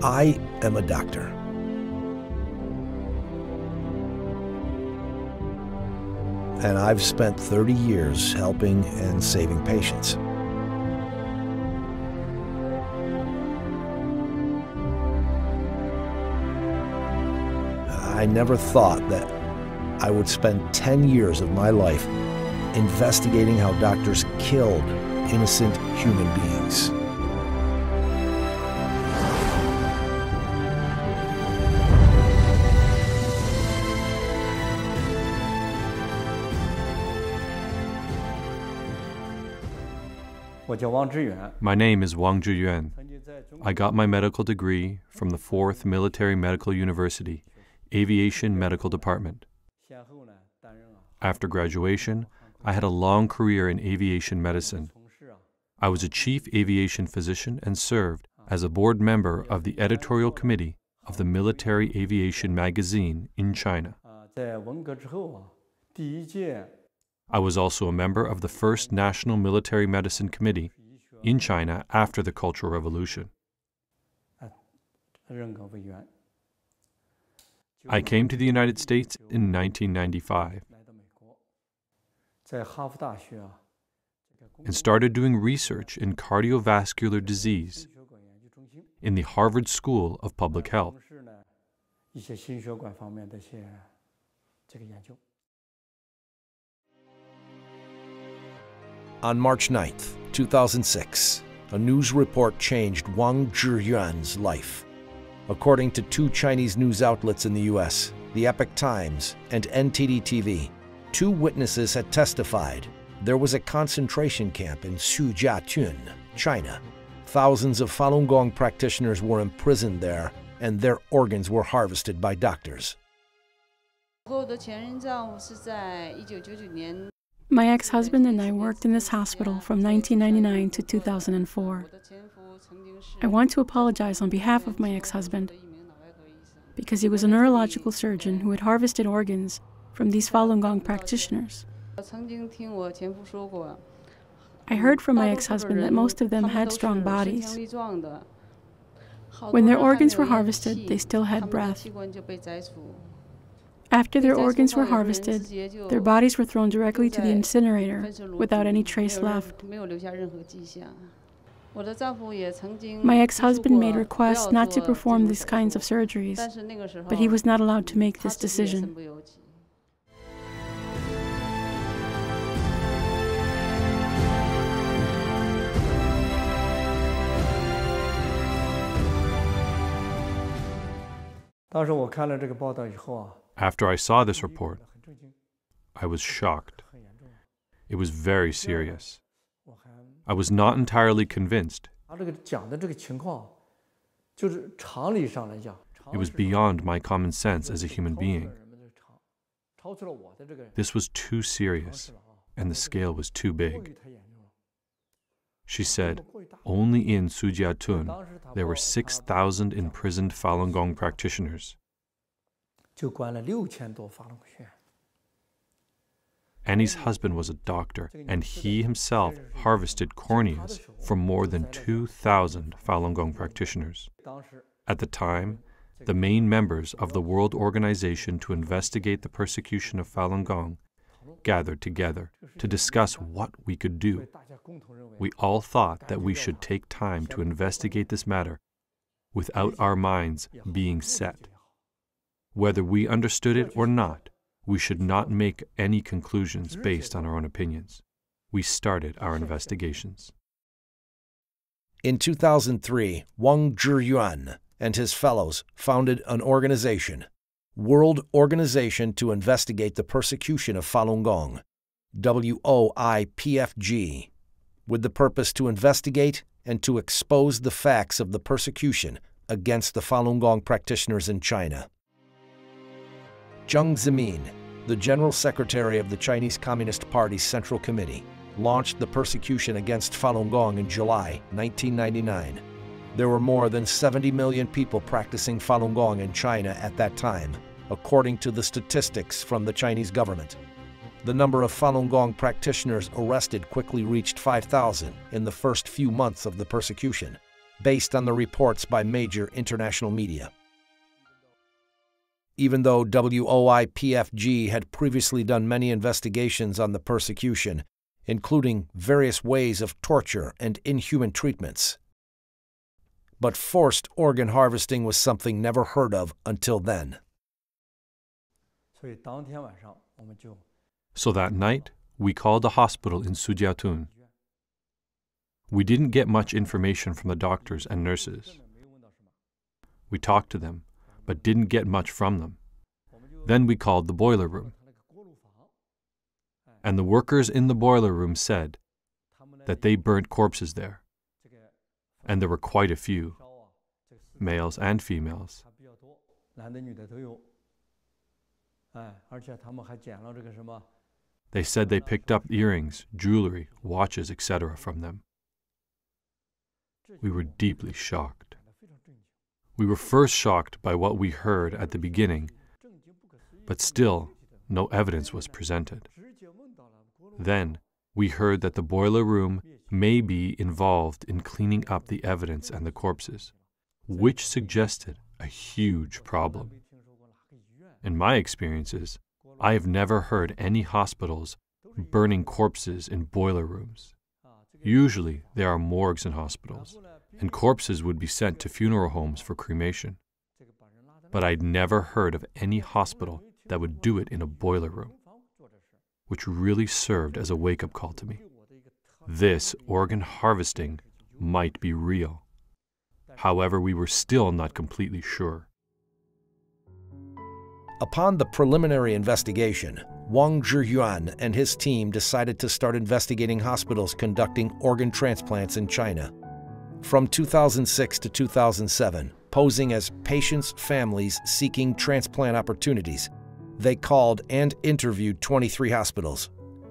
I am a doctor. And I've spent 30 years helping and saving patients. I never thought that I would spend 10 years of my life investigating how doctors killed innocent human beings. My name is 왕즈위안. I got my medical degree from the 4th Military Medical University, Aviation Medical Department. After graduation, I had a long career in aviation medicine. I was a chief aviation physician and served as a board member of the editorial committee of the Military Aviation magazine in China. I was also a member of the first National Military Medicine Committee in China after the Cultural Revolution. I came to the United States in 1995 and started doing research in cardiovascular disease in the Harvard School of Public Health. On March 9th, 2006, a news report changed 왕즈위안's life. According to two Chinese news outlets in the U.S., the Epoch Times and NTD-TV, two witnesses had testified there was a concentration camp in Sujiatun, China. Thousands of Falun Gong practitioners were imprisoned there, and their organs were harvested by doctors. My ex-husband and I worked in this hospital from 1999 to 2004. I want to apologize on behalf of my ex-husband because he was a neurological surgeon who had harvested organs from these Falun Gong practitioners. I heard from my ex-husband that most of them had strong bodies. When their organs were harvested, they still had breath. After their organs were harvested, their bodies were thrown directly to the incinerator without any trace left. My ex-husband made requests not to perform these kinds of surgeries, but he was not allowed to make this decision. After I saw this report, I was shocked. It was very serious. I was not entirely convinced. It was beyond my common sense as a human being. This was too serious, and the scale was too big. She said, only in Sujiatun, there were 6,000 imprisoned Falun Gong practitioners. Annie's husband was a doctor, and he himself harvested corneas from more than 2,000 Falun Gong practitioners. At the time, the main members of the World Organization to investigate the persecution of Falun Gong gathered together to discuss what we could do. We all thought that we should take time to investigate this matter without our minds being set. Whether we understood it or not, we should not make any conclusions based on our own opinions. We started our investigations. In 2003, 왕즈위안 and his fellows founded an organization, World Organization to Investigate the Persecution of Falun Gong, WOIPFG, with the purpose to investigate and to expose the facts of the persecution against the Falun Gong practitioners in China. Jiang Zemin, the General Secretary of the Chinese Communist Party's Central Committee, launched the persecution against Falun Gong in July 1999. There were more than 70 million people practicing Falun Gong in China at that time, according to the statistics from the Chinese government. The number of Falun Gong practitioners arrested quickly reached 5,000 in the first few months of the persecution. based on the reports by major international media. Even though WOIPFG had previously done many investigations on the persecution, including various ways of torture and inhuman treatments, but forced organ harvesting was something never heard of until then. So that night, we called a hospital in Sujiatun. We didn't get much information from the doctors and nurses. We talked to them, but didn't get much from them. Then we called the boiler room. And the workers in the boiler room said that they burnt corpses there. And there were quite a few, males and females. They said they picked up earrings, jewelry, watches, etc. from them. We were deeply shocked. We were first shocked by what we heard at the beginning, but still no evidence was presented. Then we heard that the boiler room may be involved in cleaning up the evidence and the corpses, which suggested a huge problem. In my experiences, I have never heard any hospitals burning corpses in boiler rooms. Usually, there are morgues in hospitals, and corpses would be sent to funeral homes for cremation. But I'd never heard of any hospital that would do it in a boiler room, which really served as a wake-up call to me. This organ harvesting might be real. However, we were still not completely sure. Upon the preliminary investigation, 왕즈위안 and his team decided to start investigating hospitals conducting organ transplants in China. From 2006 to 2007, posing as patients' families seeking transplant opportunities, they called and interviewed 23 hospitals.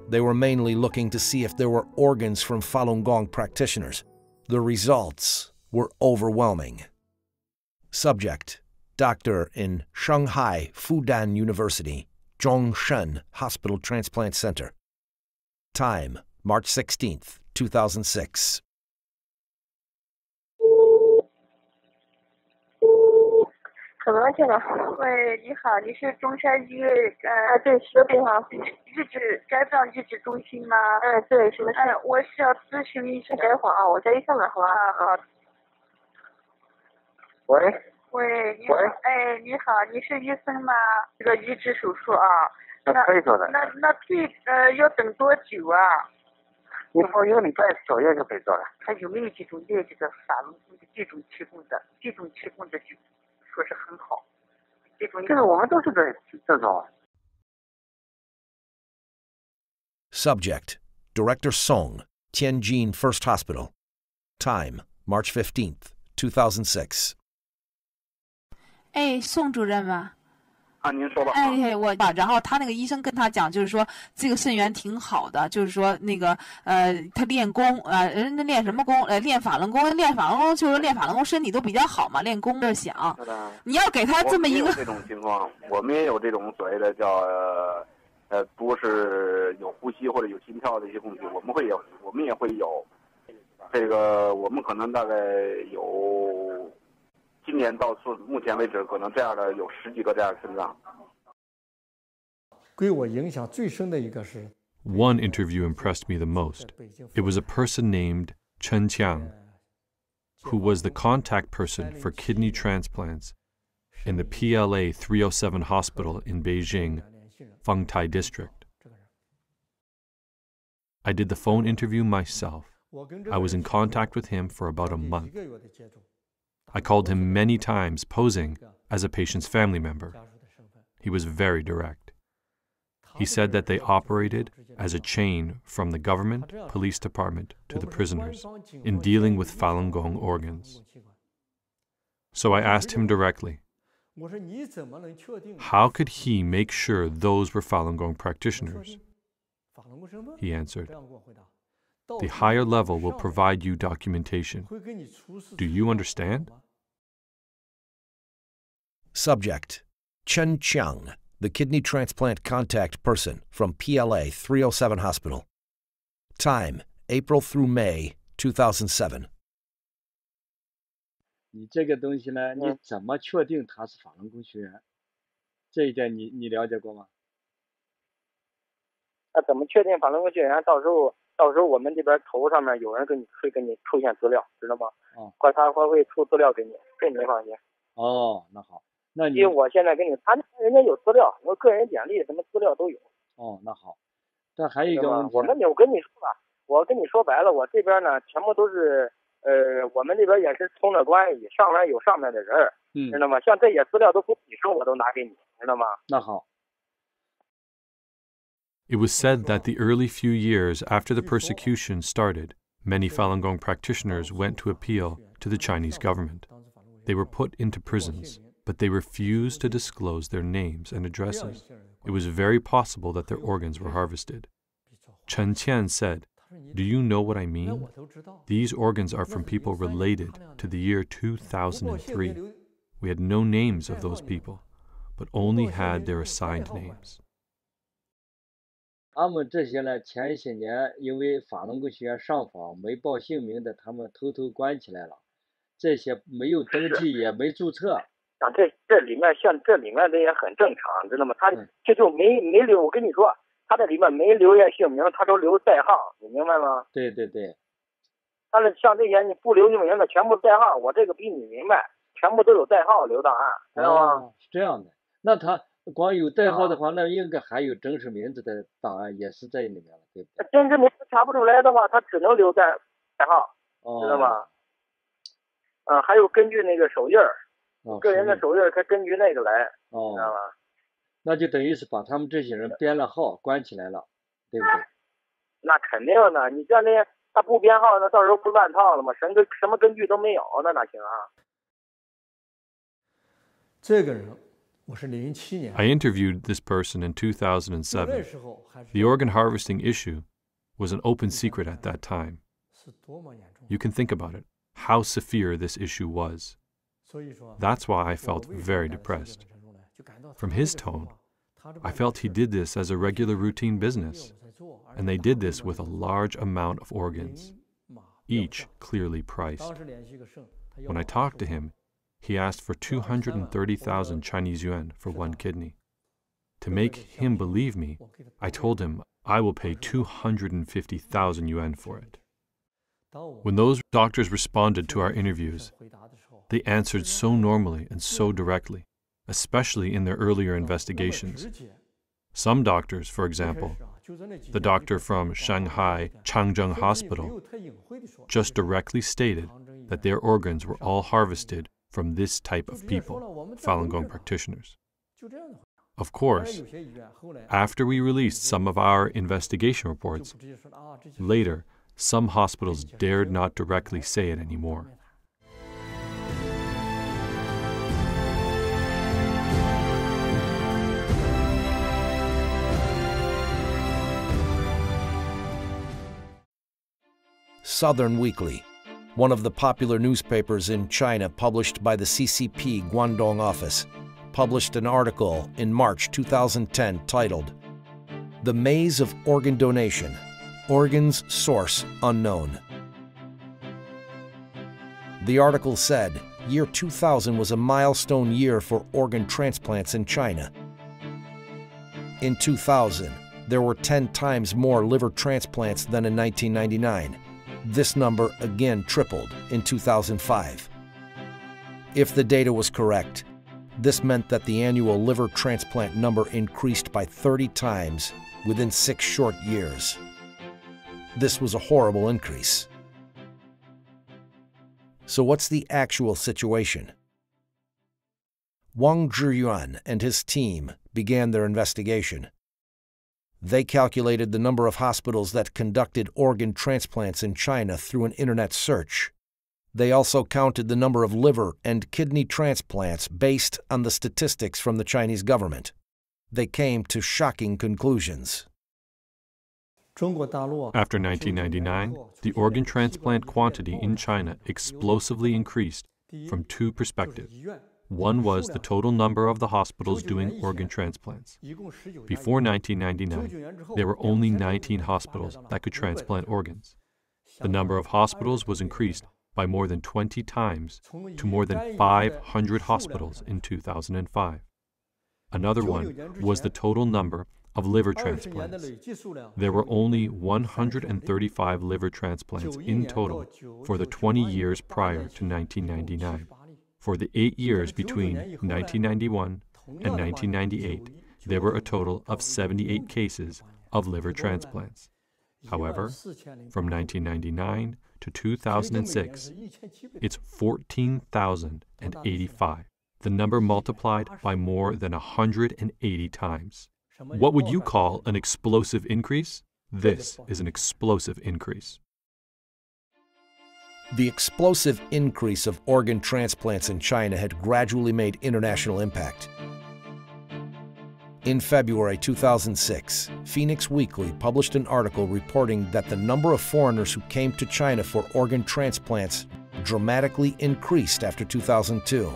They were mainly looking to see if there were organs from Falun Gong practitioners. The results were overwhelming. Subject: doctor in Shanghai Fudan University, Zhongshan Hospital Transplant Center. Time: March 16th, 2006. 怎么了，这个？喂，你好，你是中山医院对，是的，好。该病日志中心吗？对，什么事？我是要咨询医生。等一会儿啊，我再一下子，好吧？好。喂，你好，你好，你是医生吗？这个移植手术啊，那可以做的。那要等多久啊？以后1个礼拜左右就可以做了。他有没有这种列这个法轮功的这种提供的就说是很好。这个我们都是这种。Subject: Director Song, Tianjin First Hospital. Time: March 15th, 2006. 宋主任吗？您说吧。然后他那个医生跟他讲，就是说这个肾源挺好的，就是说那个他练功人家练什么功？练法轮功，就是练法轮功身体都比较好嘛，练功就想。是的。你要给他这么一个。这种情况，我们也有这种所谓的叫不是有呼吸或者有心跳的一些问题，我们也会有。这个我们可能大概有。今年到目前为止，可能这样的有10几个这样的肾脏。对我影响最深的一个是。One interview impressed me the most. It was a person named Chen Qiang, who was the contact person for kidney transplants in the PLA 307 hospital in Beijing, Fengtai district. I did the phone interview myself. I was in contact with him for about a month. I called him many times, posing as a patient's family member. He was very direct. He said that they operated as a chain from the government police department to the prisoners in dealing with Falun Gong organs. So I asked him directly, how could he make sure those were Falun Gong practitioners? He answered, the higher level will provide you documentation. Do you understand? Subject: Chen Qiang, the kidney transplant contact person from PLA 307 Hospital. Time: April through May 2007. 你这个东西呢，你怎么确定它是法轮功学员？这一点你了解过吗？那怎么确定法轮功学员？到时候我们这边头上面有人会给你出现资料，知道吗？他会出资料给你，这你放心。哦，那好，那你因为我现在给你，人家有资料，我个人简历什么资料都有。哦，那好。但还有一个问题，我跟你说吧，我跟你说白了，我这边呢全部都是我们这边也是通了关系，上面有上面的人，知道吗？像这些资料都不提升，我都拿给你，知道吗？那好。It was said that the early few years after the persecution started, many Falun Gong practitioners went to appeal to the Chinese government. They were put into prisons, but they refused to disclose their names and addresses. It was very possible that their organs were harvested. Chen Qian said, "Do you know what I mean? These organs are from people related to the year 2003. We had no names of those people, but only had their assigned names." 他们这些呢，前些年因为法轮功学员上访没报姓名的，他们偷偷关起来了。这些没有登记也没注册。这里面的也很正常，知道吗？他这就没留，我跟你说，他这里面没留下姓名，他都留代号，你明白吗？对对对。他的像这些你不留姓名的全部代号，我这个比你明白，全部都有代号留档案，知道吗？是这样的。那他光有代号的话，那应该还有真实名字的档案也是在里面了，对不对？真实名字查不出来的话，他只能留代号，知道吗？还有根据那个手印儿，个人的手印儿，他根据那个来，知道吗？那就等于是把他们这些人编了号关起来了，对不对？那肯定的，你像那他不编号，那到时候不乱套了吗？什么根据都没有，那哪行啊？这个人。I interviewed this person in 2007. The organ harvesting issue was an open secret at that time. You can think about it, how severe this issue was. That's why I felt very depressed. From his tone, I felt he did this as a regular routine business, and they did this with a large amount of organs, each clearly priced. When I talked to him, he asked for 230,000 Chinese yuan for one kidney. To make him believe me, I told him I will pay 250,000 yuan for it. When those doctors responded to our interviews, they answered so normally and so directly, especially in their earlier investigations. Some doctors, for example, the doctor from Shanghai Changzheng Hospital, just directly stated that their organs were all harvested from this type of people, Falun Gong practitioners. Of course, after we released some of our investigation reports, later, some hospitals dared not directly say it anymore. Southern Weekly, one of the popular newspapers in China published by the CCP Guangdong office, published an article in March 2010 titled, "The Maze of Organ Donation, Organs Source Unknown." The article said, year 2000 was a milestone year for organ transplants in China. In 2000, there were 10 times more liver transplants than in 1999. This number again tripled in 2005. If the data was correct, this meant that the annual liver transplant number increased by 30 times within 6 short years. This was a horrible increase. So what's the actual situation? 왕즈위안 and his team began their investigation. They calculated the number of hospitals that conducted organ transplants in China through an internet search. They also counted the number of liver and kidney transplants based on the statistics from the Chinese government. They came to shocking conclusions. After 1999, the organ transplant quantity in China explosively increased from 2 perspectives. One was the total number of the hospitals doing organ transplants. Before 1999, there were only 19 hospitals that could transplant organs. The number of hospitals was increased by more than 20 times to more than 500 hospitals in 2005. Another one was the total number of liver transplants. There were only 135 liver transplants in total for the 20 years prior to 1999. For the 8 years between 1991 and 1998, there were a total of 78 cases of liver transplants. However, from 1999 to 2006, it's 14,085. The number multiplied by more than 180 times. What would you call an explosive increase? This is an explosive increase. The explosive increase of organ transplants in China had gradually made international impact. In February 2006, Phoenix Weekly published an article reporting that the number of foreigners who came to China for organ transplants dramatically increased after 2002.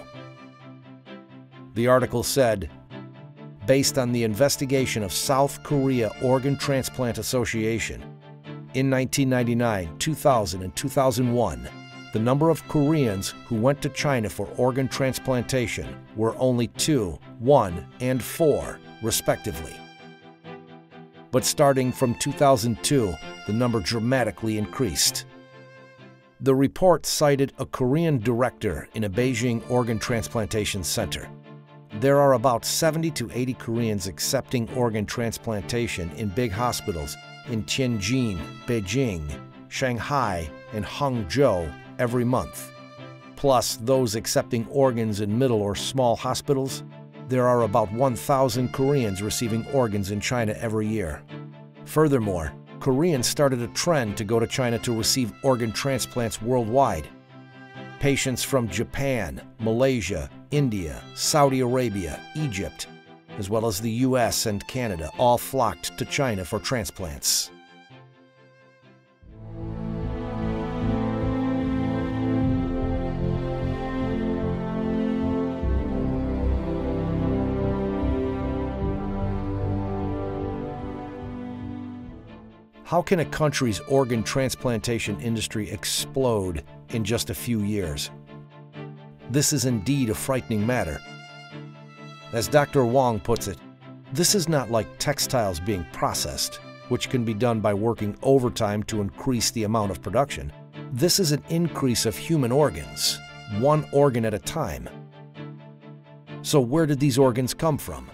The article said, based on the investigation of South Korea Organ Transplant Association, in 1999, 2000, and 2001, the number of Koreans who went to China for organ transplantation were only 2, 1, and 4, respectively. But starting from 2002, the number dramatically increased. The report cited a Korean director in a Beijing organ transplantation center. There are about 70 to 80 Koreans accepting organ transplantation in big hospitals in Tianjin, Beijing, Shanghai, and Hangzhou every month. Plus those accepting organs in middle or small hospitals, there are about 1,000 Koreans receiving organs in China every year. Furthermore, Koreans started a trend to go to China to receive organ transplants worldwide. Patients from Japan, Malaysia, India, Saudi Arabia, Egypt, as well as the US and Canada all flocked to China for transplants. How can a country's organ transplantation industry explode in just a few years? This is indeed a frightening matter. As Dr. Wang puts it, this is not like textiles being processed, which can be done by working overtime to increase the amount of production. This is an increase of human organs, one organ at a time. So where did these organs come from?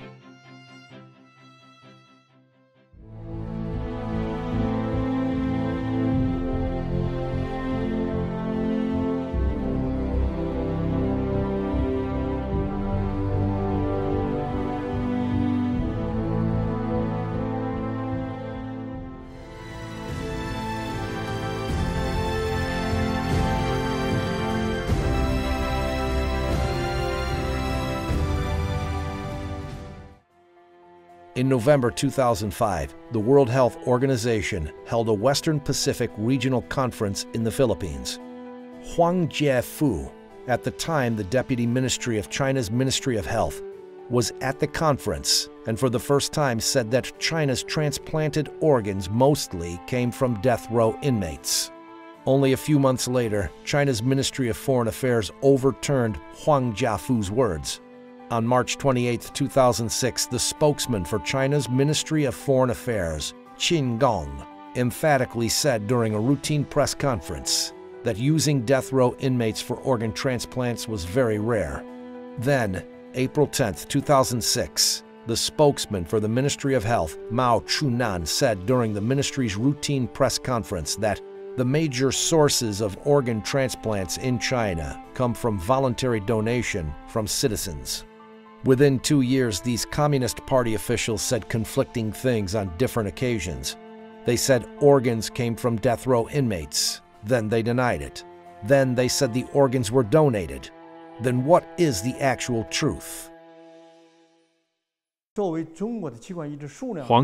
In November 2005, the World Health Organization held a Western Pacific Regional Conference in the Philippines. Huang Jiefu, at the time the Deputy Ministry of China's Ministry of Health, was at the conference and for the first time said that China's transplanted organs mostly came from death row inmates. Only a few months later, China's Ministry of Foreign Affairs overturned Huang Jiefu's words. On March 28, 2006, the spokesman for China's Ministry of Foreign Affairs, Qin Gong, emphatically said during a routine press conference that using death row inmates for organ transplants was very rare. Then, April 10, 2006, the spokesman for the Ministry of Health, Mao Chunan, said during the ministry's routine press conference that the major sources of organ transplants in China come from voluntary donation from citizens. Within 2 years, these Communist Party officials said conflicting things on different occasions. They said organs came from death row inmates. Then they denied it. Then they said the organs were donated. Then what is the actual truth? Huang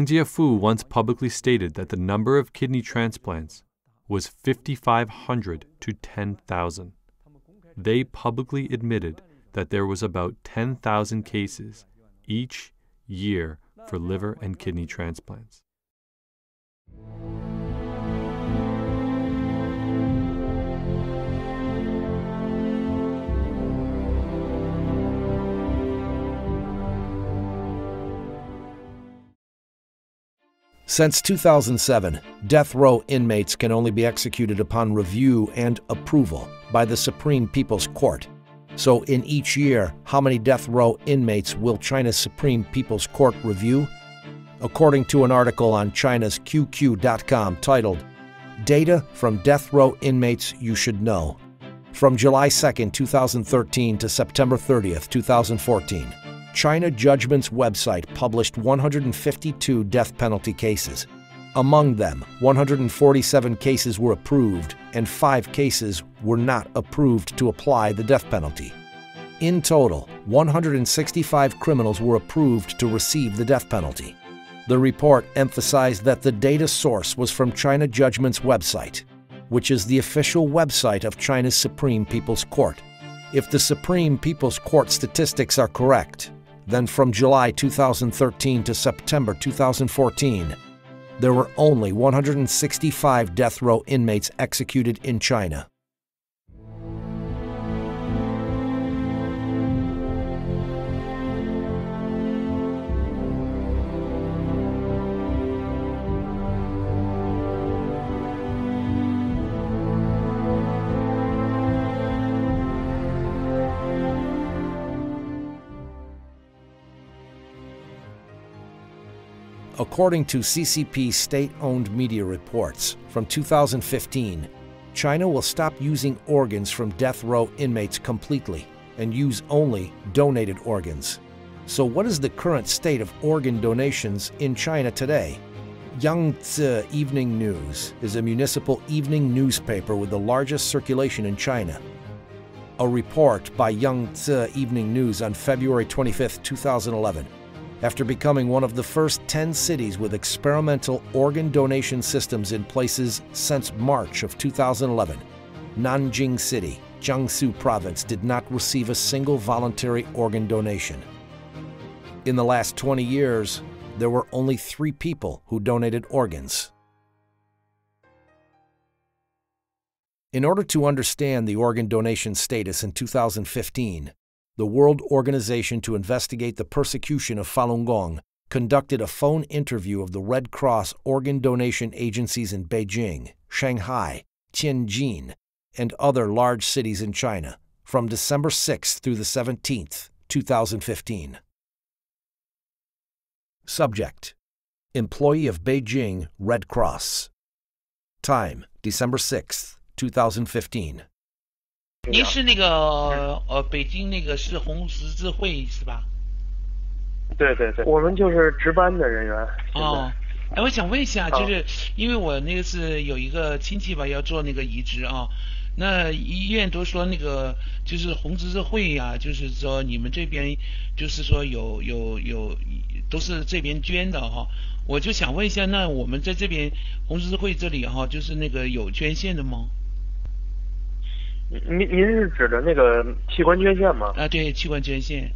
Jiefu once publicly stated that the number of kidney transplants was 5,500 to 10,000. They publicly admitted that there was about 10,000 cases each year for liver and kidney transplants. Since 2007, death row inmates can only be executed upon review and approval by the Supreme People's Court. So in each year, how many death row inmates will China's Supreme People's Court review? According to an article on China's QQ.com titled, Data from Death Row Inmates You Should Know. From July 2, 2013 to September 30, 2014, China Judgment's website published 152 death penalty cases. Among them, 147 cases were approved and 5 cases were not approved to apply the death penalty. In total, 165 criminals were approved to receive the death penalty. The report emphasized that the data source was from China Judgment's website, which is the official website of China's Supreme People's Court. If the Supreme People's Court statistics are correct, then from July 2013 to September 2014, there were only 165 death row inmates executed in China. According to CCP state-owned media reports, from 2015, China will stop using organs from death row inmates completely and use only donated organs. So what is the current state of organ donations in China today? Yangtze Evening News is a municipal evening newspaper with the largest circulation in China. A report by Yangtze Evening News on February 25, 2011, after becoming one of the first 10 cities with experimental organ donation systems in places since March of 2011, Nanjing City, Jiangsu Province did not receive a single voluntary organ donation. In the last 20 years, there were only 3 people who donated organs. In order to understand the organ donation status in 2015, the World Organization to Investigate the Persecution of Falun Gong conducted a phone interview of the Red Cross organ donation agencies in Beijing, Shanghai, Tianjin, and other large cities in China from December 6 through the 17th, 2015. Subject: Employee of Beijing Red Cross. Time: December 6, 2015. 您是那个北京那个市红十字会是吧？对对对，我们就是值班的人员。哦，哎，我想问一下，就是因为我那个是有一个亲戚吧，要做那个移植啊，那医院都说那个就是红十字会呀，就是说你们这边就是说有都是这边捐的哈，我就想问一下，那我们在这边红十字会这里哈，就是那个有捐献的吗？您是指的那个器官捐献吗？啊，对，器官捐献。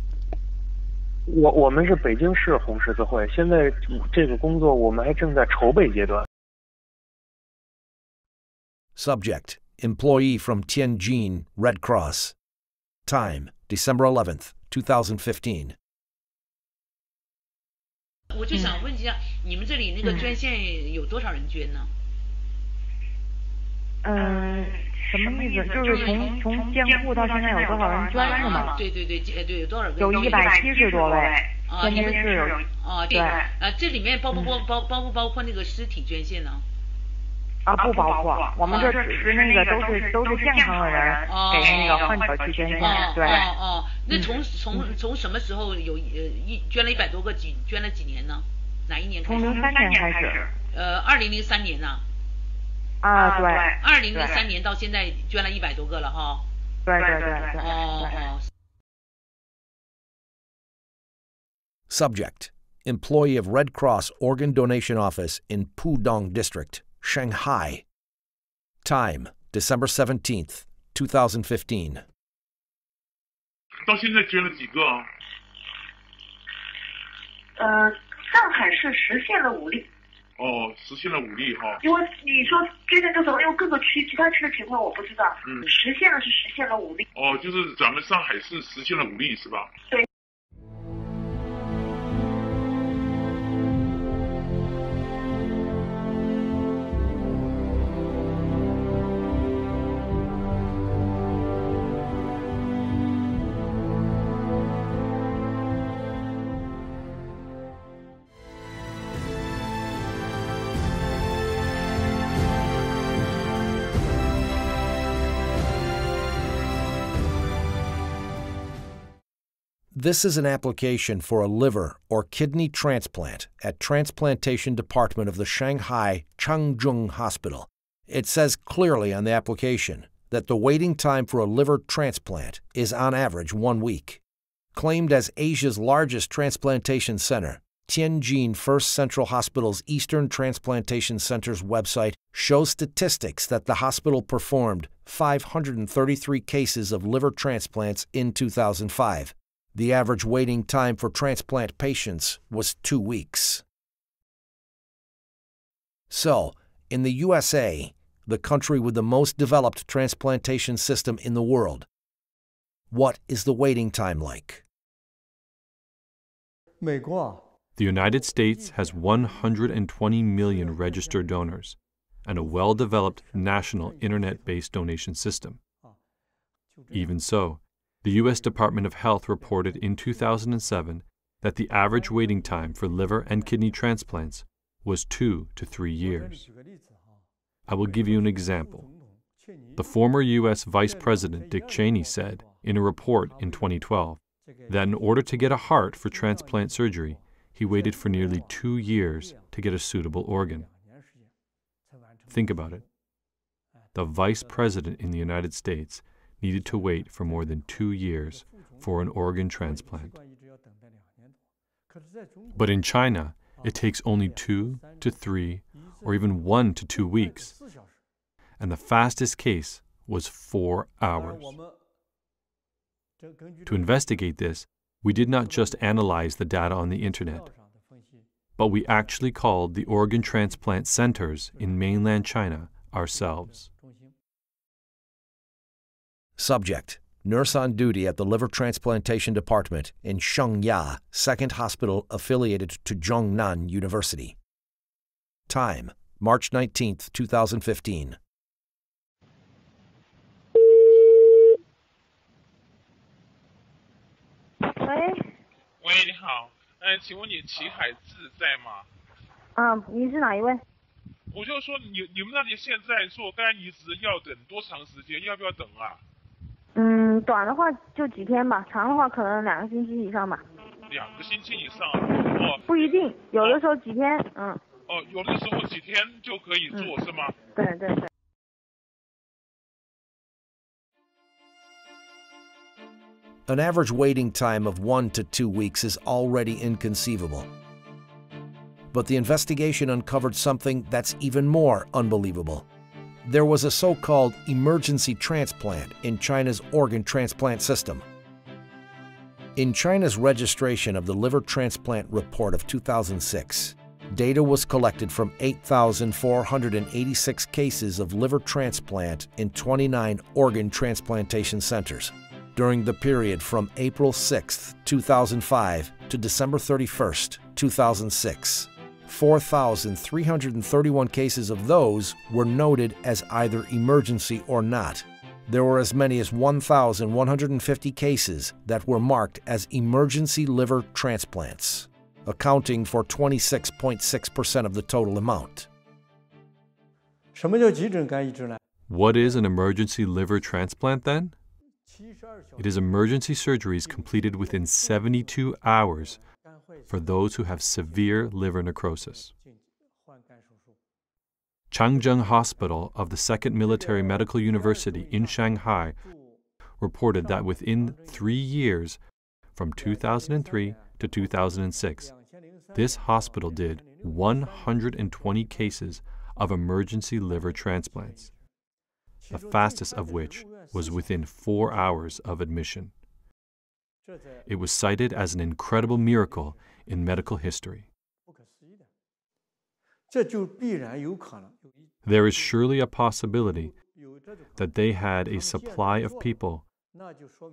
我们是北京市红十字会，现在这个工作我们还正在筹备阶段。Subject: Employee from Tianjin Red Cross. Time: December 11th, 2015. 我就想问一下，你们这里那个捐献有多少人捐呢？什么意思？就是从建户到现在有多少人捐是吗？对对对，对，有多少个？有170多位。啊，天津市有。啊，对。这里面包不包括那个尸体捐献呢？啊，不包括。我们这只是那个都是健康的人给那个患者去捐献。对。那从什么时候有捐了100多个捐了几年呢？哪一年开始？从03年开始。2003年呢？啊，对。2003年到现在捐了100多个了哈。对。Subject: Employee of Red Cross Organ Donation Office in Pudong District, Shanghai. Time: December 17th, 2015. 到现在捐了几个啊？上海市实现了5例。哦，实现了5例哈。因为你说捐献多少，因为各个区其他区的情况我不知道。实现了5例。哦，就是咱们上海市实现了5例是吧？对。This is an application for a liver or kidney transplant at Transplantation Department of the Shanghai Changzheng Hospital. It says clearly on the application that the waiting time for a liver transplant is on average 1 week. Claimed as Asia's largest transplantation center, Tianjin First Central Hospital's Eastern Transplantation Center's website shows statistics that the hospital performed 533 cases of liver transplants in 2005. The average waiting time for transplant patients was 2 weeks. So, in the USA, the country with the most developed transplantation system in the world, what is the waiting time like? The United States has 120 million registered donors and a well-developed national internet-based donation system. Even so, the U.S. Department of Health reported in 2007 that the average waiting time for liver and kidney transplants was 2 to 3 years. I will give you an example. The former U.S. Vice President Dick Cheney said in a report in 2012 that in order to get a heart for transplant surgery, he waited for nearly 2 years to get a suitable organ. Think about it. The Vice President in the United States needed to wait for more than 2 years for an organ transplant. But in China, it takes only 2 to 3 or even 1 to 2 weeks. And the fastest case was 4 hours. To investigate this, we did not just analyze the data on the internet, but we actually called the organ transplant centers in mainland China ourselves. Subject: nurse on duty at the Liver Transplantation Department in Shengya, second hospital affiliated to Zhongnan University. Time: March 19, 2015. 喂，你好，请问你齐海志在吗？你是哪一位？我就说你们那里现在做肝移植要等多长时间？要不要等啊？短的话就几天吧，长的话可能2个星期以上吧。2个星期以上？哦，不一定，有的时候几天，哦，有的时候几天就可以做，是吗？对对对。An average waiting time of 1 to 2 weeks is already inconceivable. But the investigation uncovered something that's even more unbelievable. There was a so-called emergency transplant in China's organ transplant system. In China's registration of the liver transplant report of 2006, data was collected from 8,486 cases of liver transplant in 29 organ transplantation centers. During the period from April 6, 2005 to December 31, 2006. 4,331 cases of those were noted as either emergency or not. There were as many as 1,150 cases that were marked as emergency liver transplants, accounting for 26.6% of the total amount. What is an emergency liver transplant then? It is emergency surgeries completed within 72 hours for those who have severe liver necrosis. Changzheng Hospital of the Second Military Medical University in Shanghai reported that within 3 years, from 2003 to 2006, this hospital did 120 cases of emergency liver transplants, the fastest of which was within 4 hours of admission. It was cited as an incredible miracle in medical history. There is surely a possibility that they had a supply of people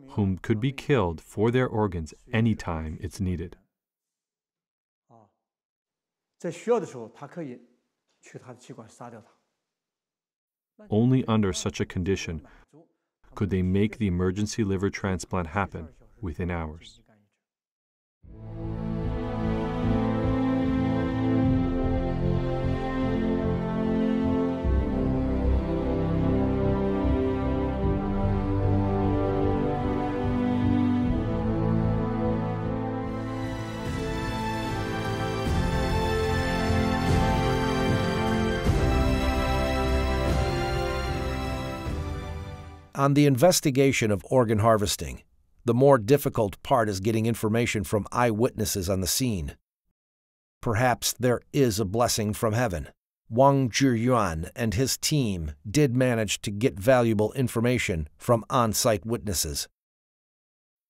whom could be killed for their organs any time it's needed. Only under such a condition could they make the emergency liver transplant happen within hours. On the investigation of organ harvesting, the more difficult part is getting information from eyewitnesses on the scene. Perhaps there is a blessing from heaven. 왕즈위안 and his team did manage to get valuable information from on-site witnesses.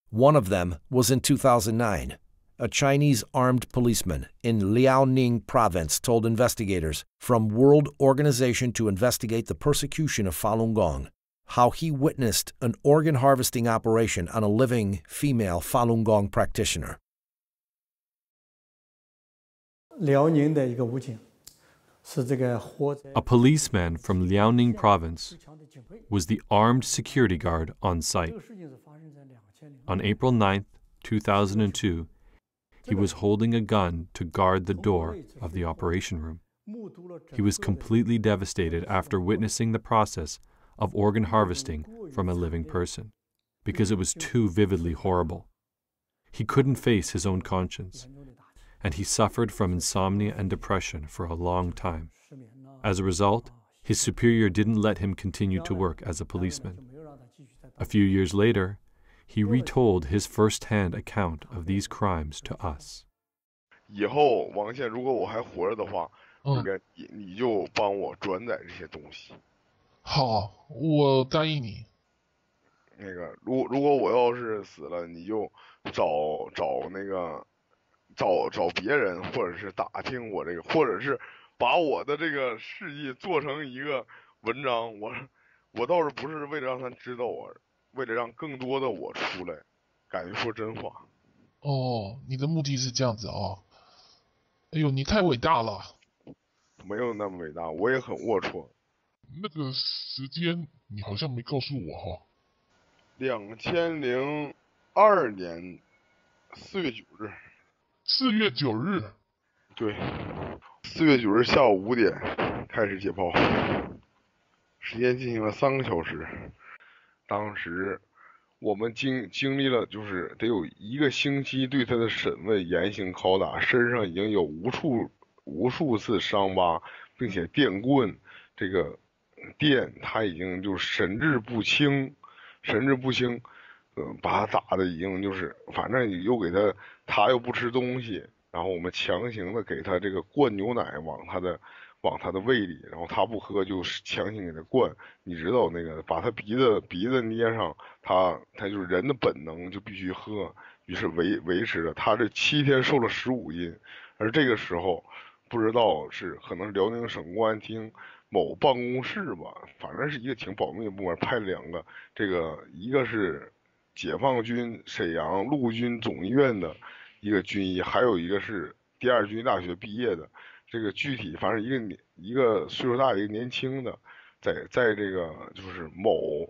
One of them was in 2009. A Chinese armed policeman in Liaoning province told investigators from World Organization to Investigate the Persecution of Falun Gong how he witnessed an organ harvesting operation on a living female Falun Gong practitioner. 辽宁的一个武警 A policeman from Liaoning province was the armed security guard on site. On April 9, 2002, he was holding a gun to guard the door of the operation room. He was completely devastated after witnessing the process of organ harvesting from a living person, because it was too vividly horrible. He couldn't face his own conscience, and he suffered from insomnia and depression for a long time. As a result, his superior didn't let him continue to work as a policeman. A few years later, he retold his first-hand account of these crimes to us. 以后王宪，如果我还活着的话，你就帮我转载这些东西。好，我答应你。那个，如果我要是死了，你就找别人，或者是打听我这个，或者是把我的这个事迹做成一个文章。我倒是不是为了让他知道我，为了让更多的我出来，敢于说真话。哦，你的目的是这样子哦。哎呦，你太伟大了。没有那么伟大，我也很龌龊。那个时间你好像没告诉我哈。2002年4月9日。4月9日。对，4月9日下午5点开始解剖，时间进行了3个小时。当时我们经历了就是得有1个星期对他的审问、严刑拷打，身上已经有无数次伤疤，并且电棍这个电他已经就神志不清，把他打的已经就是反正又给他又不吃东西，然后我们强行的给他这个灌牛奶往他的胃里，然后他不喝就强行给他灌，你知道那个把他鼻子捏上，他就是人的本能就必须喝，于是维持着他这7天瘦了15斤，而这个时候不知道是可能是辽宁省公安厅某办公室吧，反正是一个挺保密的部门，派了2个，这个一个是解放军沈阳陆军总医院的一个军医，还有一个是第二军医大学毕业的，这个具体反正一个岁数大一个年轻的，在这个就是某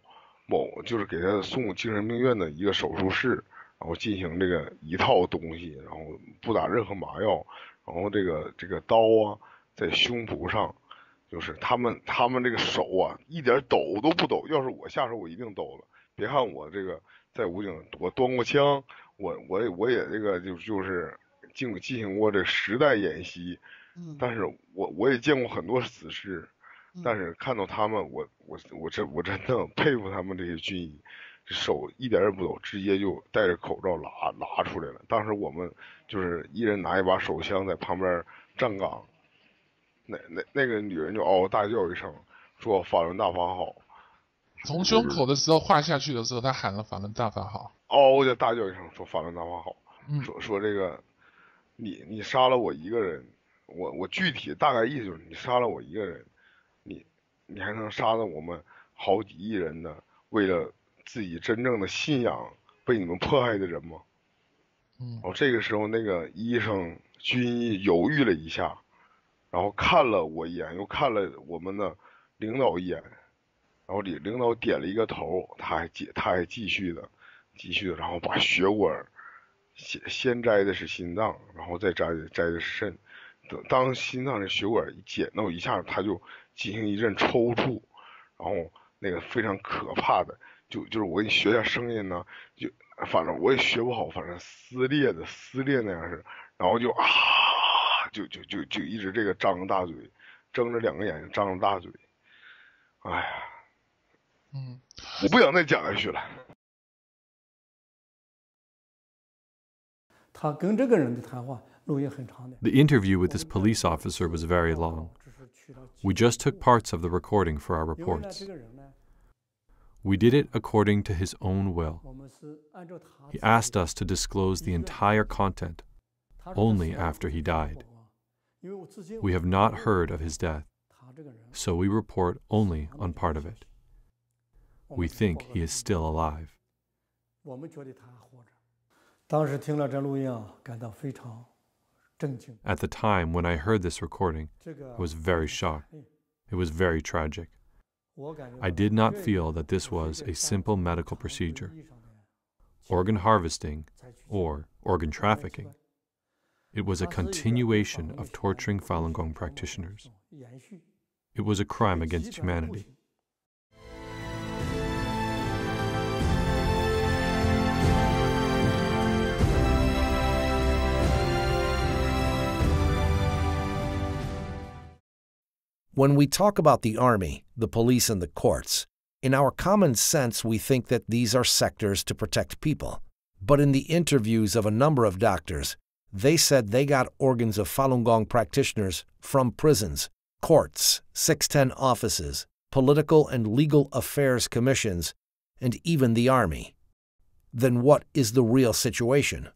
就是给他送精神病院的一个手术室，然后进行这个一套东西，然后不打任何麻药，然后这个刀啊在胸脯上，就是他们这个手啊一点抖都不抖，要是我下手我一定抖了。别看我这个在武警我端过枪，我也这个就是进行过这实弹演习，但是我也见过很多死尸，但是看到他们我真的佩服他们这些军医，手一点也不抖，直接就戴着口罩拿出来了。当时我们就是一人拿一把手枪在旁边站岗，那个女人就嗷嗷大叫一声，说法轮大法好。从胸口的时候划下去的时候，他喊了法轮大法好，嗷就大叫一声说法轮大法好，说这个你杀了我一个人，我具体大概意思就是你杀了我一个人，你还能杀了我们好几亿人的为了自己真正的信仰被你们迫害的人吗？这个时候那个医生军医犹豫了一下，然后看了我一眼，又看了我们的领导一眼，然后领导点了一个头，他还继续的，然后把血管先摘的是心脏，然后再摘的是肾，当心脏的血管一剪到一下，他就进行一阵抽搐，然后那个非常可怕的，就是我给你学一下声音呢，就反正我也学不好，反正撕裂那样是，然后就就一直这个张着大嘴，睁着2个眼睛，张着大嘴，哎呀。我不想再讲下去了。他跟这个人的谈话录音很长的。The interview with this police officer was very long. We just took parts of the recording for our reports. We did it according to his own will. He asked us to disclose the entire content only after he died. We have not heard of his death, so we report only on part of it. We think he is still alive. 我们觉得他还活着。当时听了这录音啊，感到非常震惊。At the time when I heard this recording, I was very shocked. It was very tragic. I did not feel that this was a simple medical procedure. Organ harvesting or organ trafficking. It was a continuation of torturing Falun Gong practitioners. It was a crime against humanity. When we talk about the army, the police, and the courts, in our common sense we think that these are sectors to protect people. But in the interviews of a number of doctors, they said they got organs of Falun Gong practitioners from prisons, courts, 610 offices, political and legal affairs commissions, and even the army. Then what is the real situation?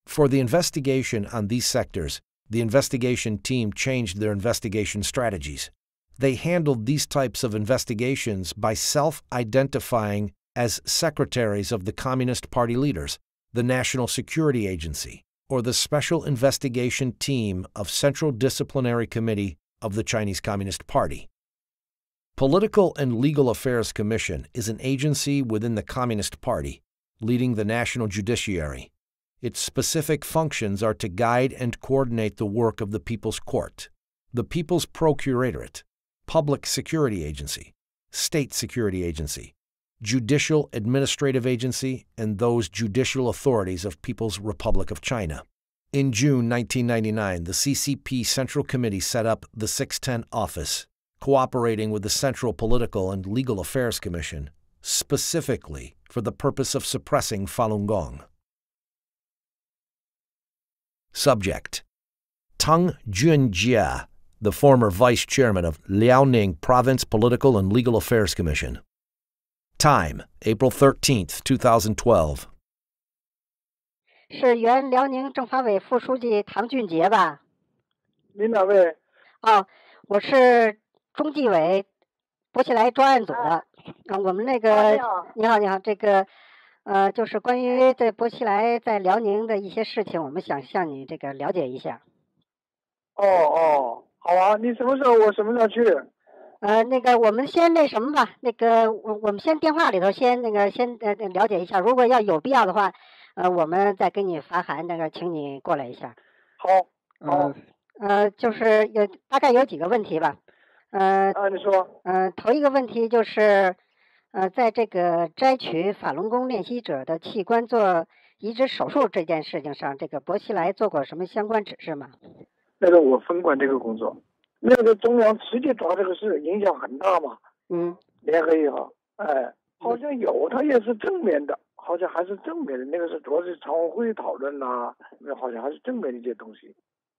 For the investigation on these sectors, the investigation team changed their investigation strategies. They handled these types of investigations by self-identifying as secretaries of the Communist Party leaders, the National Security Agency, or the Special Investigation Team of Central Disciplinary Committee of the Chinese Communist Party. Political and Legal Affairs Commission is an agency within the Communist Party, leading the national judiciary. Its specific functions are to guide and coordinate the work of the People's Court, the People's Procuratorate, Public Security Agency, State Security Agency, Judicial Administrative Agency, and those judicial authorities of People's Republic of China. In June 1999, the CCP Central Committee set up the 610 Office, cooperating with the Central Political and Legal Affairs Commission, specifically for the purpose of suppressing Falun Gong. Subject: Tang Junjie, the former vice chairman of Liaoning Province Political and Legal Affairs Commission. Time: April 13th, 2012. 是原辽宁政法委副书记唐俊杰吧？您哪位？哦，我是中纪委博起来专案组的。我们那个，你好，你好，这个。就是关于在博奇来在辽宁的一些事情，我们想向你这个了解一下。好啊，你什么时候？我什么时候去？那个我们先那什么吧，那个我们先电话里头先了解一下，如果要有必要的话，我们再给你发函，那个请你过来一下。好。就是大概有几个问题吧。你说。头一个问题就是。在这个摘取法轮功练习者的器官做移植手术这件事情上，这个博奇来做过什么相关指示吗？那个我分管这个工作，那个中央直接抓这个事，影响很大嘛。联合以后，好像有，他也是正面的，好像还是正面的。那个是主要是常委会讨论呐，那好像还是正面的一些东西。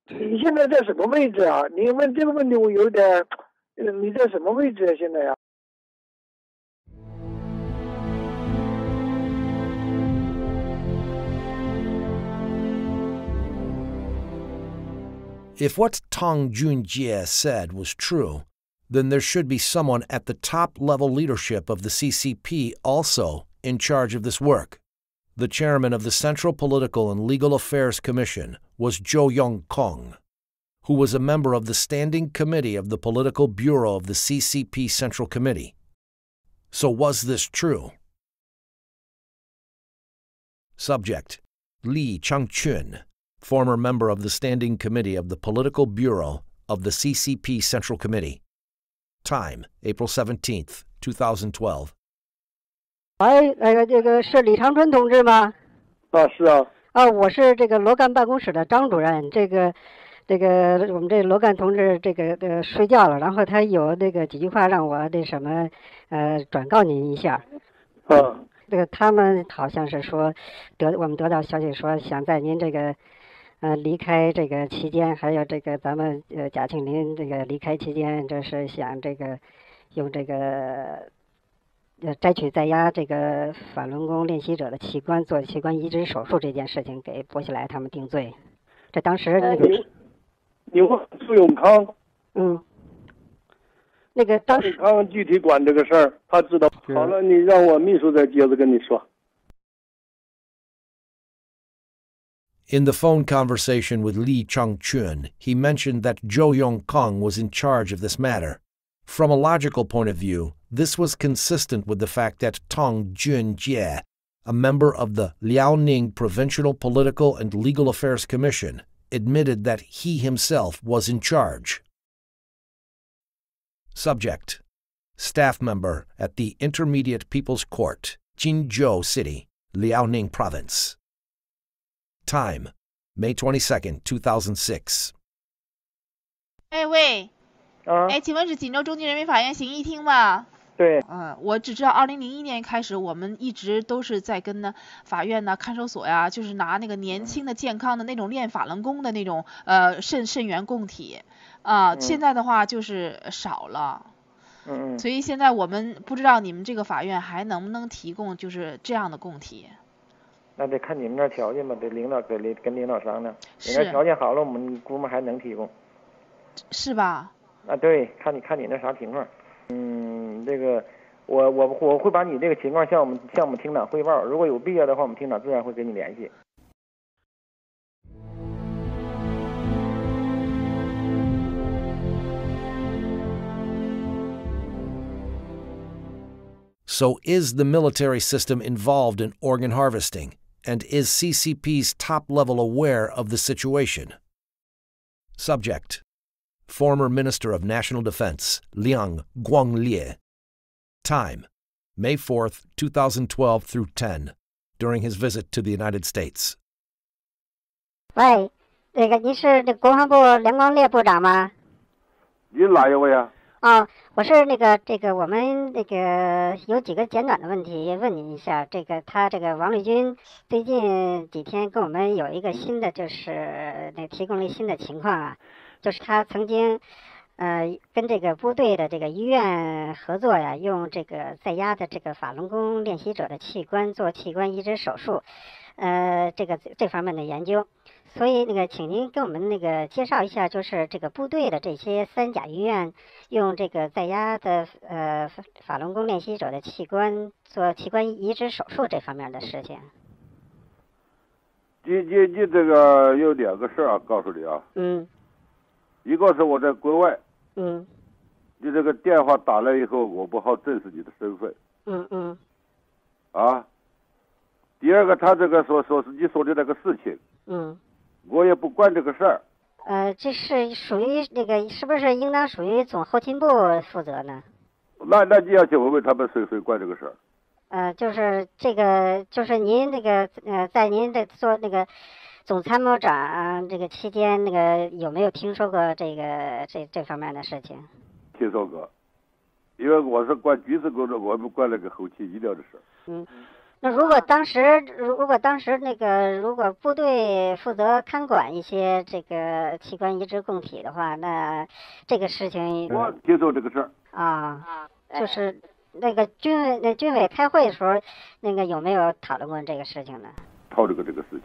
你现在在什么位置啊？你问这个问题，我有点，你在什么位置啊？现在呀？If what Tang Junjie said was true, then there should be someone at the top-level leadership of the CCP also in charge of this work. The chairman of the Central Political and Legal Affairs Commission was Zhou Yongkong, who was a member of the Standing Committee of the Political Bureau of the CCP Central Committee. So was this true? Subject: Li Changchun, former member of the Standing Committee of the Political Bureau of the CCP Central Committee. Time: April 17th, 2012. 这个是李长春同志吗？是啊。我是这个罗干办公室的张主任。这个，这个我们这罗干同志这个睡觉了，然后他有那个几句话让我那什么转告您一下。这个他们好像是说我们得到消息说想在您这个离开这个期间，还有这个咱们贾庆林这个离开期间，这是想这个用这个摘取在押这个法轮功练习者的器官做器官移植手术这件事情给薄熙来他们定罪。这当时那个你问苏永康，那个当时苏永康具体管这个事儿，他知道。好了，你让我秘书再接着跟你说。In the phone conversation with Li Changchun, he mentioned that Zhou Yongkang was in charge of this matter. From a logical point of view, this was consistent with the fact that Tong Junjie, a member of the Liaoning Provincial Political and Legal Affairs Commission, admitted that he himself was in charge. Subject: Staff member at the Intermediate People's Court, Jinzhou City, Liaoning Province. Time: May 22nd, 2006. 喂，请问是锦州中级人民法院刑一厅吗？对。我只知道2001年开始，我们一直都是在跟呢法院呢、看守所呀，就是拿那个年轻的、健康的那种练法轮功的那种肾源供体现在的话就是少了。所以现在我们不知道你们这个法院还能不能提供就是这样的供体。那得看你们那条件吧，得跟领导商量。你那条件好了，我们估摸还能提供。是吧？对，看你那啥情况。这个我会把你这个情况向我们厅长汇报，如果有必要的话，我们厅长自然会跟你联系。So is the military system involved in organ harvesting? And is CCP's top level aware of the situation? Subject: Former Minister of National Defense, Liang Guanglie. Time: May 4th, 2012 through 10, during his visit to the United States. 喂，那个您是那国防部梁光烈部长吗？您哪一位啊？我是这个我们那个有几个简短的问题问您一下。他这个王立军最近几天跟我们有一个新的，就是提供了新的情况啊，就是他曾经跟这个部队的这个医院合作呀，用这个在押的这个法轮功练习者的器官做器官移植手术，这方面的研究。所以请您给我们介绍一下，就是这个部队的这些三甲医院用这个在押的法轮功练习者的器官做器官移植手术这方面的事情。你这个有两个事儿告诉你啊。一个是我在国外。你这个电话打来以后，我不好证实你的身份。第二个，他这个你说的那个事情。我也不管这个事儿。这是属于是不是应当属于总后勤部负责呢？那你要去问问他们谁管这个事儿。就是这个，就是您在您做总参谋长这个期间，有没有听说过这方面的事情？听说过，因为我是管军事工作，我们管那个后勤医疗的事儿。那如果当时如果部队负责看管一些这个器官移植供体的话，那这个事情我听说这个事儿就是军委开会的时候，有没有讨论过这个事情呢？讨论过这个事情。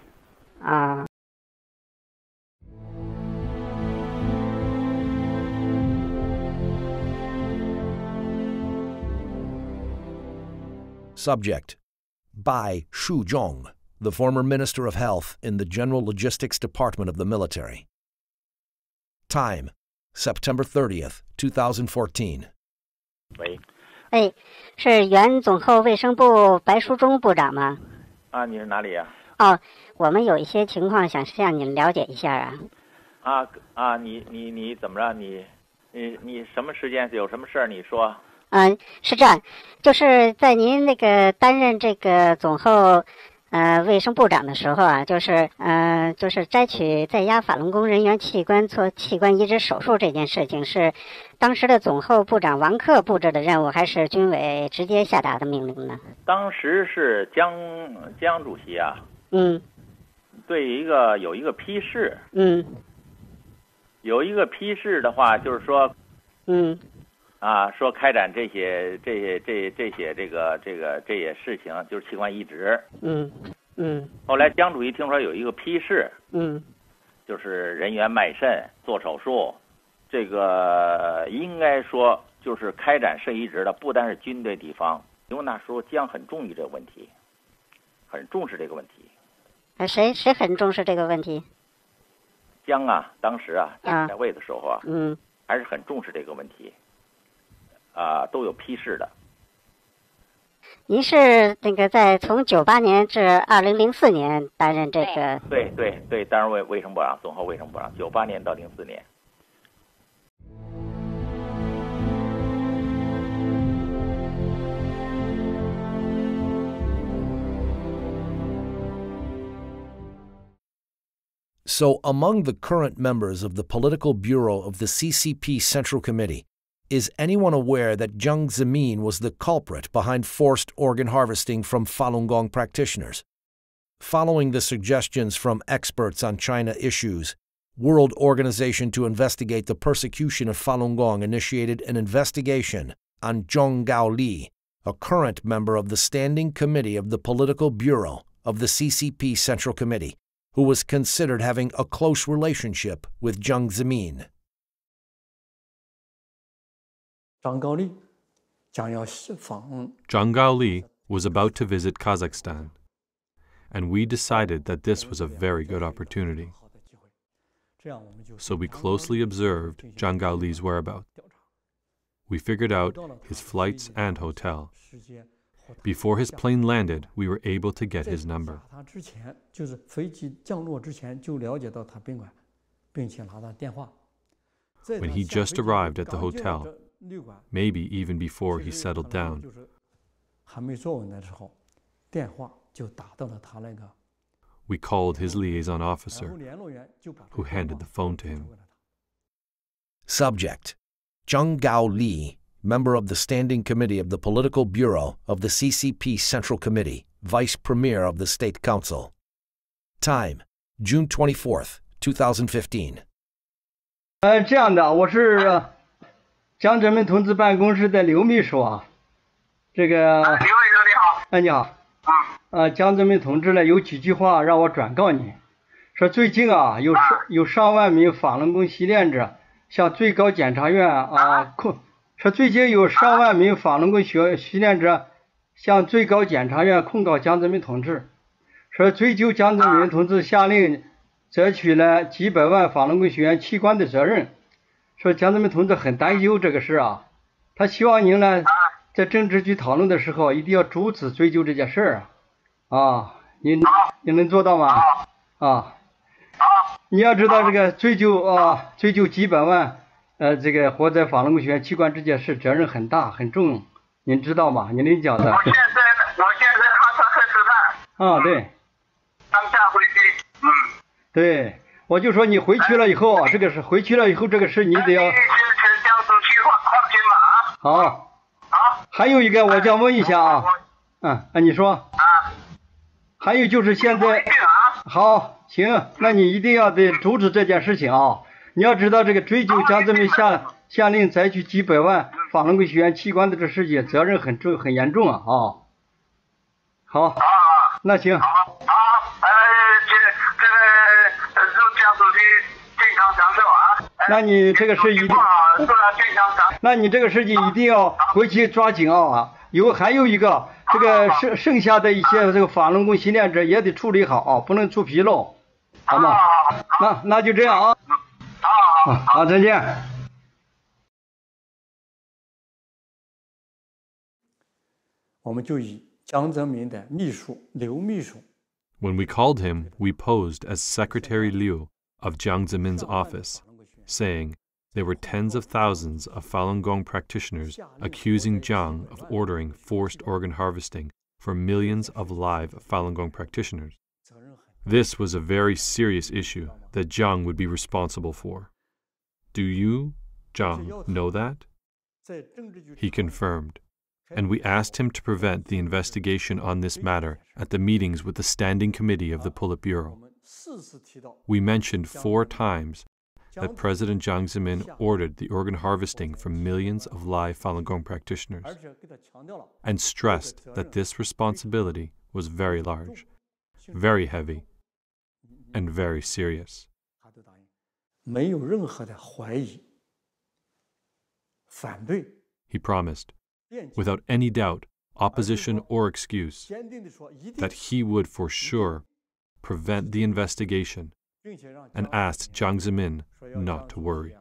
Subject: Bai Shuzhong, the former Minister of Health in the General Logistics Department of the military. Time: September 30th, 2014. 喂，是原总后卫生部白书忠部长吗？你是哪里呀？我们有一些情况想向您了解一下啊。你怎么着？你什么时间有什么事儿？你说。是这样，就是在您担任这个总后卫生部长的时候啊，就是摘取在押法轮功人员器官做器官移植手术这件事情，是当时的总后部长王克布置的任务，还是军委直接下达的命令呢？当时是江主席啊，对有一个批示，有一个批示的话，就是说，说开展这些事情，就是器官移植。后来江主席听说有一个批示，就是人员卖肾做手术，这个应该说就是开展肾移植的，不单是军队地方，因为那时候江很重视这个问题，很重视这个问题。谁很重视这个问题？江啊，当时啊在位的时候啊，还是很重视这个问题。都有批示的。您是那个从98年至2004年担任这个？对，担任卫生部长，总后卫生部长，98年到04年。So, among the current members of the Political Bureau of the CCP Central Committee, is anyone aware that Jiang Zemin was the culprit behind forced organ harvesting from Falun Gong practitioners? Following the suggestions from experts on China issues, World Organization to Investigate the Persecution of Falun Gong initiated an investigation on Zhong Gaoli, a current member of the Standing Committee of the Political Bureau of the CCP Central Committee, who was considered having a close relationship with Jiang Zemin. Zhang Gaoli was about to visit Kazakhstan, and we decided that this was a very good opportunity. So we closely observed Zhang Gaoli's whereabouts. We figured out his flights and hotel. Before his plane landed, we were able to get his number. When he just arrived at the hotel, maybe even before he settled down, we called his liaison officer, who handed the phone to him. Subject: Zhang Gaoli, member of the Standing Committee of the Political Bureau of the CCP Central Committee, Vice Premier of the State Council. Time: June 24th, 2015. 这样的，我是江泽民同志办公室的刘秘书啊。这个刘秘书你好。哎，你好。江泽民同志呢有几句话让我转告你，说最近啊有上万名法轮功习练者向最高检察院说最近有上万名法轮功习练者向最高检察院控告江泽民同志，说追究江泽民同志下令摘取了几百万法轮功学员器官的责任，说江泽民同志很担忧这个事啊，他希望您呢在政治局讨论的时候一定要主旨追究这件事啊，你能做到吗？你要知道这个追究几百万这个活在法轮功学员器官这件事责任很大很重，您知道吗？您能讲的。我现在哈萨克吃饭。对。当下回去。对，我就说你回去了以后这个事回去了以后这个事你得要。江苏区放心吧好。还有一个我想问一下你说。还有就是现在。好，行，那你一定要得阻止这件事情啊！你要知道这个追究江泽民下令摘取几百万法轮功学员器官的这事情，责任很重很严重好，那行。江主席健康长寿那你这个事一定。那你这个事情一定要回去抓紧还有一个。这个剩下的一些这个法轮功习练者也得处理好不能出纰漏，好吗？那就这样好，再见。我们就以江泽民的秘书刘秘书。When we called him, we posed as Secretary Liu of Jiang Zemin's office, saying there were tens of thousands of Falun Gong practitioners accusing Jiang of ordering forced organ harvesting for millions of live Falun Gong practitioners. This was a very serious issue that Jiang would be responsible for. Do you, Jiang, know that? He confirmed, and we asked him to prevent the investigation on this matter at the meetings with the Standing Committee of the Politburo. We mentioned 4 times that President Jiang Zemin ordered the organ harvesting from millions of live Falun Gong practitioners, and stressed that this responsibility was very large, very heavy, and very serious. He promised, without any doubt, opposition or excuse, that he would for sure prevent the investigation, and asked Jiang Zemin not to worry.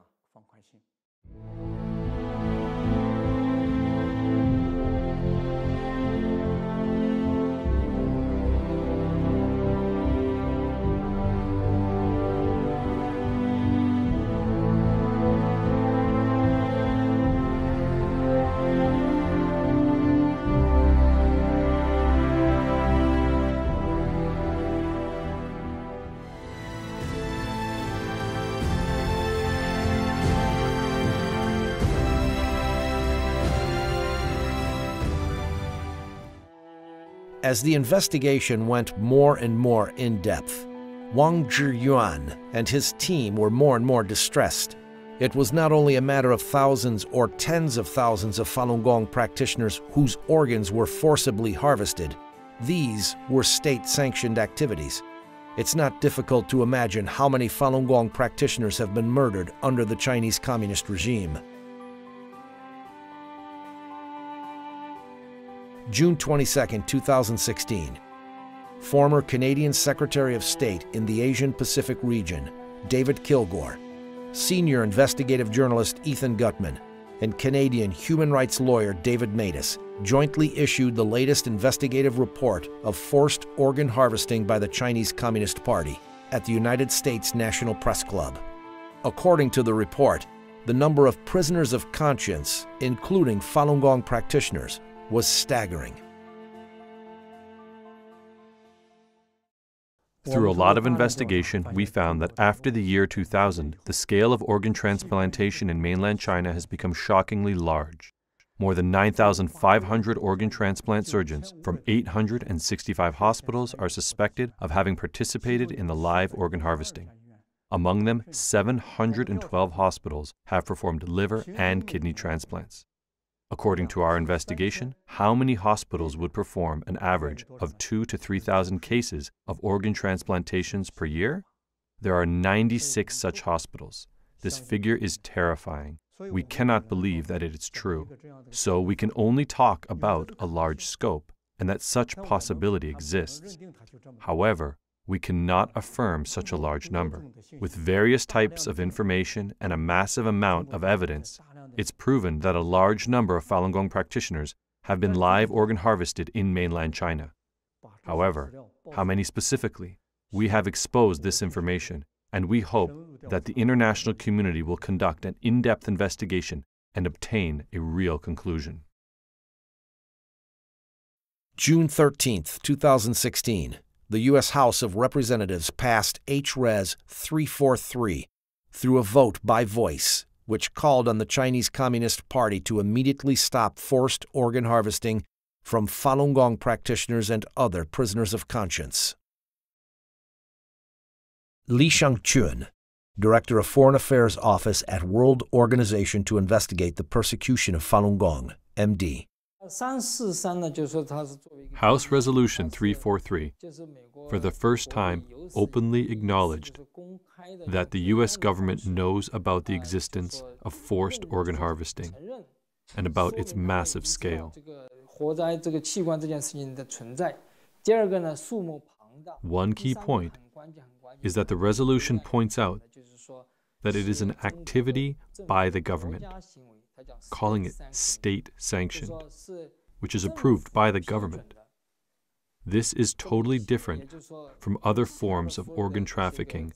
As the investigation went more and more in-depth, 왕즈위안 and his team were more and more distressed. It was not only a matter of thousands or tens of thousands of Falun Gong practitioners whose organs were forcibly harvested. These were state-sanctioned activities. It's not difficult to imagine how many Falun Gong practitioners have been murdered under the Chinese Communist regime. June 22, 2016. Former Canadian Secretary of State in the Asian-Pacific region, David Kilgore, senior investigative journalist Ethan Gutman, and Canadian human rights lawyer David Matus jointly issued the latest investigative report of forced organ harvesting by the Chinese Communist Party at the United States National Press Club. According to the report, the number of prisoners of conscience, including Falun Gong practitioners, was staggering. Through a lot of investigation, we found that after the year 2000, the scale of organ transplantation in mainland China has become shockingly large. More than 9,500 organ transplant surgeons from 865 hospitals are suspected of having participated in the live organ harvesting. Among them, 712 hospitals have performed liver and kidney transplants. According to our investigation, how many hospitals would perform an average of 2,000 to 3,000 cases of organ transplantations per year? There are 96 such hospitals. This figure is terrifying. We cannot believe that it is true. So we can only talk about a large scope and that such possibility exists. However, we cannot affirm such a large number. With various types of information and a massive amount of evidence, it's proven that a large number of Falun Gong practitioners have been live organ harvested in mainland China. However, how many specifically? We have exposed this information, and we hope that the international community will conduct an in-depth investigation and obtain a real conclusion. June 13, 2016. The U.S. House of Representatives passed H.Res. 343 through a vote by voice, which called on the Chinese Communist Party to immediately stop forced organ harvesting from Falun Gong practitioners and other prisoners of conscience. Li Shangchun, Director of Foreign Affairs Office at World Organization to Investigate the Persecution of Falun Gong, MD. House Resolution 343, for the first time, openly acknowledged that the U.S. government knows about the existence of forced organ harvesting and about its massive scale. One key point is that the resolution points out that it is an activity by the government, calling it state-sanctioned, which is approved by the government. This is totally different from other forms of organ trafficking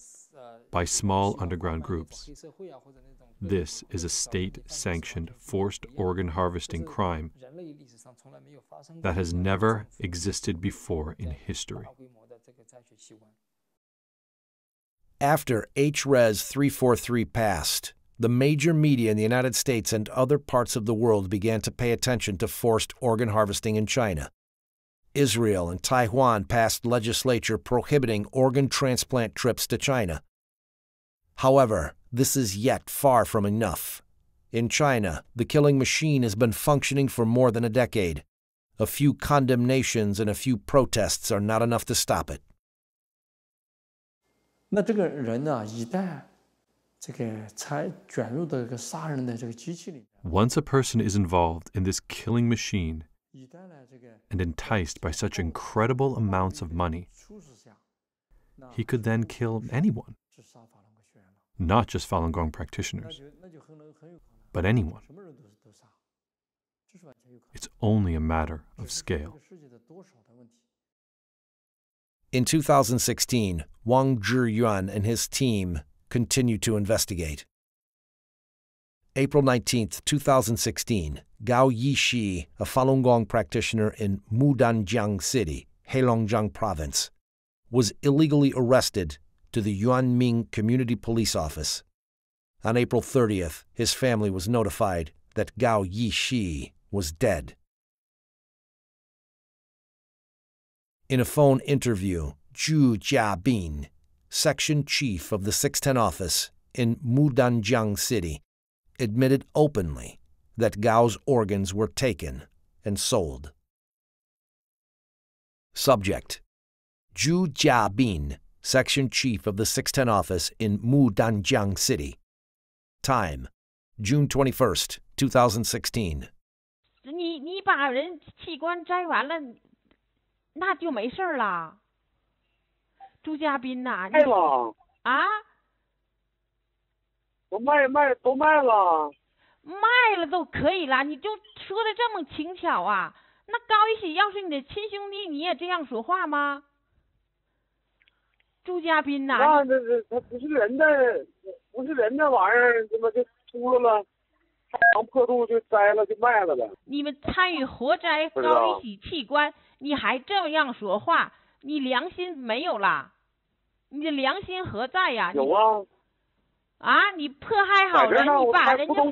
by small underground groups. This is a state-sanctioned forced organ harvesting crime that has never existed before in history. After H-Res 343 passed, the major media in the United States and other parts of the world began to pay attention to forced organ harvesting in China. Israel and Taiwan passed legislation prohibiting organ transplant trips to China. However, this is yet far from enough. In China, the killing machine has been functioning for more than a decade. A few condemnations and a few protests are not enough to stop it. 那这个人呢，一旦这个才卷入到这个杀人的这个机器里。 Once a person is involved in this killing machine and enticed by such incredible amounts of money, he could then kill anyone. Not just Falun Gong practitioners, but anyone. It's only a matter of scale. In 2016, 왕즈위안 and his team continued to investigate. April 19, 2016, Gao Yishi, a Falun Gong practitioner in Mudanjiang City, Heilongjiang Province, was illegally arrested to the Yuanming Community Police Office. On April 30th, his family was notified that Gao Yishi was dead. In a phone interview, Zhu Jiabin, section chief of the 610 office in Mudanjiang City, admitted openly that Gao's organs were taken and sold. Subject: Zhu Jiabin, section chief of the 610 office in Mudanjiang City. Time: June 21st, 2016. 你把人器官摘完了，那就没事了。朱家斌呐，卖了啊？都卖了。卖了都可以了，你就说的这么轻巧啊？那高一喜要是你的亲兄弟，你也这样说话吗？朱家斌呐，那他不是人的玩意儿，怎么就秃噜了？长破肚就摘了就卖了呗。你们参与活摘高一喜器官，你还这样说话，你良心没有啦？你的良心何在呀？有啊。啊！你迫害好人，你把人家器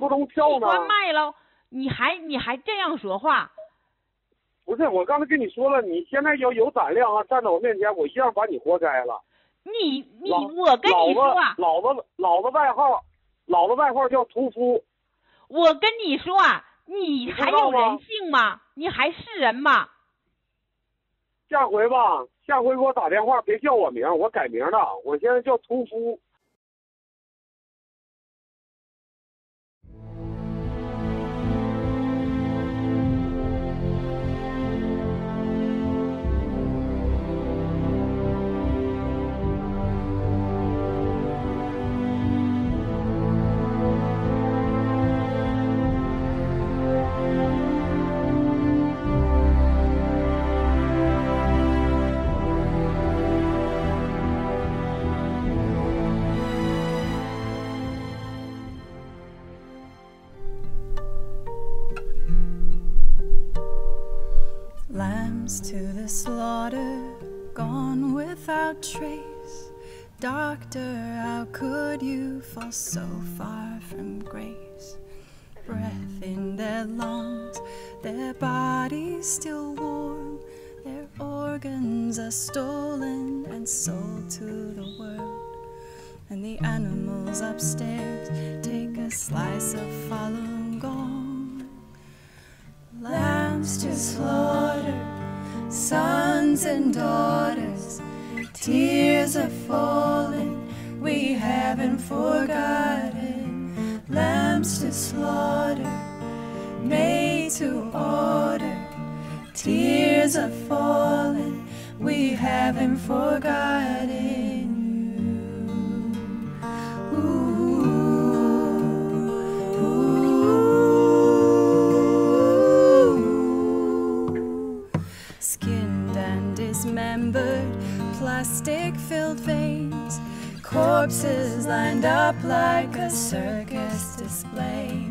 官卖了，你还这样说话？不是，我刚才跟你说了，你现在要有胆量啊，站在我面前，我一样把你活摘了。我跟你说啊，老子外号叫屠夫。我跟你说啊，你还有人性吗？你还是人吗？下回给我打电话，别叫我名，我改名了，我现在叫屠夫。To the slaughter, gone without trace. Doctor, how could you fall so far from grace? Breath in their lungs, their bodies still warm. Their organs are stolen and sold to the world. And the animals upstairs take a slice of Falun Gong. Lambs to slaughter, sons and daughters, tears are falling, we haven't forgotten. Lambs to slaughter, made to order, tears are falling, we haven't forgotten you. Ooh. Dismembered, plastic-filled veins, corpses lined up like a circus display.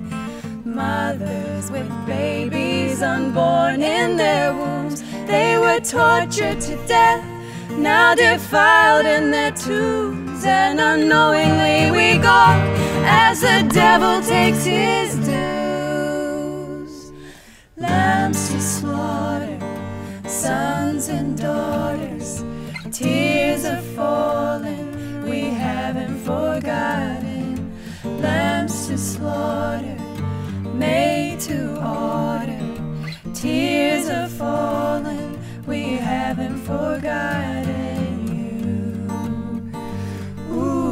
Mothers with babies unborn in their wombs, they were tortured to death, now defiled in their tombs. And unknowingly we gawk as the devil takes his dues. Lambs to slaughter, sons and daughters, tears are falling, we haven't forgotten. Lambs to slaughter, made to order, tears are falling, we haven't forgotten you. Ooh.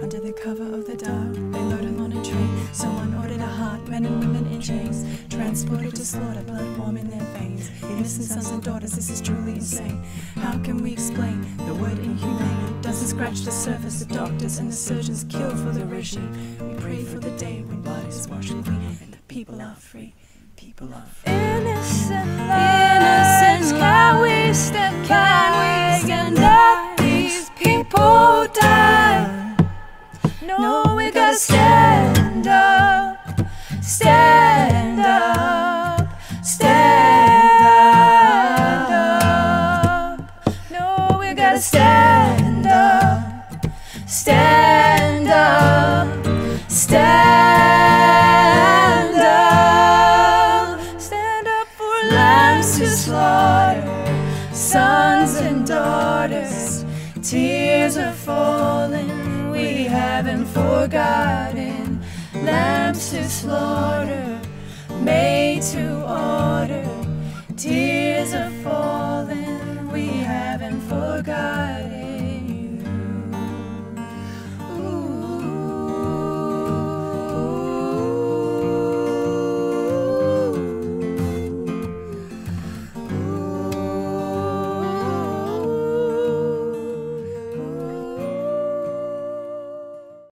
Under the cover of the dark, they load him on a train. Someone ordered a heart, men and women in chains, transported to slaughter, blood warm in their veins. Innocent sons and daughters, this is truly insane. How can we explain the word inhumane? Doesn't scratch the surface. The doctors and the surgeons kill for the regime. We pray for the day when blood is washed clean and the people are free. People are free. Innocent lives, can we stand by and let these people die? No, we gotta stand up, stand up, stand up. No, we gotta stand up, stand up, stand up. Stand up for lambs to slaughter, sons and daughters, tears are falling, we haven't forgotten. Lambs to slaughter, made to order, tears are falling.